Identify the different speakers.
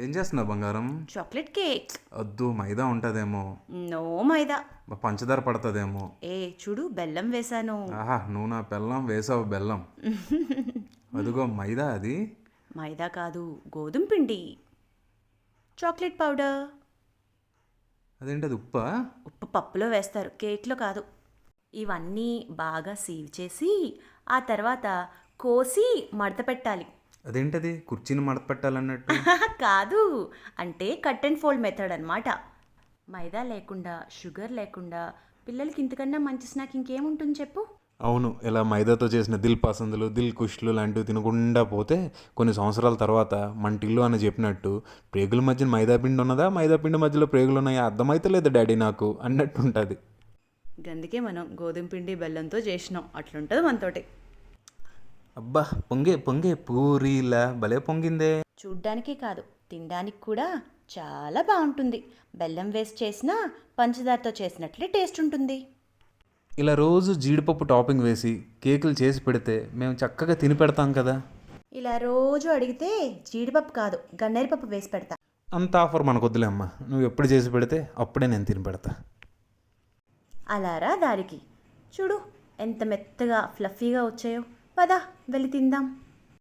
Speaker 1: ఏం చేస్తున్నావు బంగారం?
Speaker 2: Chocolate cake.
Speaker 1: వద్దు, మైదా ఉంటుందేమో.
Speaker 2: నో మైదా.
Speaker 1: పంచదార పడుతుందేమో.
Speaker 2: ఏ చూడు, బెల్లం వేశాను.
Speaker 1: ఆహా, నువ్వు నా బెల్లం వేసావు బెల్లం. అదిగో మైదా అది.
Speaker 2: మైదా కాదు, గోధుమ పిండి. Chocolate powder.
Speaker 1: అదేంటి, అది ఉప్పా?
Speaker 2: ఉప్పు పప్పులో వేస్తారు, కేక్లో కాదు. ఇవన్నీ బాగా సీవ్ చేసి ఆ తర్వాత కోసి మడత పెట్టాలి.
Speaker 1: అదేంటది, కుర్చీని మడత పెట్టాలన్నట్టు?
Speaker 2: కాదు, అంటే కట్ అండ్ ఫోల్డ్ మెథడ్ అనమాట. మైదా లేకుండా, షుగర్ లేకుండా పిల్లలకి ఇంతకన్నా మంచి స్నాక్ ఇంకేముంటుంది చెప్పు.
Speaker 1: అవును, ఇలా మైదాతో చేసిన దిల్ పసందులు, దిల్ కుష్లు లాంటివి తినకుండా పోతే కొన్ని సంవత్సరాల తర్వాత మంటిల్లు అని చెప్పినట్టు ప్రేగుల మధ్యన మైదా పిండి ఉన్నదా, మైదా పిండి మధ్యలో ప్రేగులు ఉన్నాయా అర్థమైతే లేదు డాడీ నాకు అన్నట్టు ఉంటుంది.
Speaker 2: అందుకే మనం గోధుమ పిండి బెల్లంతో చేసినాం, అట్లుంటుంది మనతోటి.
Speaker 1: అబ్బా, పొంగే పొంగే పూరీలా భలే పొంగిందే.
Speaker 2: చూడ్డానికి కాదు, తినడానికి కూడా చాలా బాగుంటుంది. బెల్లం వేస్ట్ చేసినా పంచదారతో చేసినట్లే టేస్ట్ ఉంటుంది.
Speaker 1: ఇలా రోజు జీడిపప్పు టాపింగ్ వేసి కేకులు చేసి పెడితే మేము చక్కగా తిని పెడతాం కదా.
Speaker 2: ఇలా రోజు అడిగితే జీడిపప్పు కాదు, గన్నేరుపప్పు వేసి పెడతా.
Speaker 1: అంత ఆఫర్ మనకు వద్దులే అమ్మా, నువ్వు ఎప్పుడు చేసి పెడితే అప్పుడే నేను తిని పెడతా.
Speaker 2: అలారా దారికి చూడు, ఎంత మెత్తగా ఫ్లఫీగా వచ్చాయో. పద వెళ్ళి తిందాం.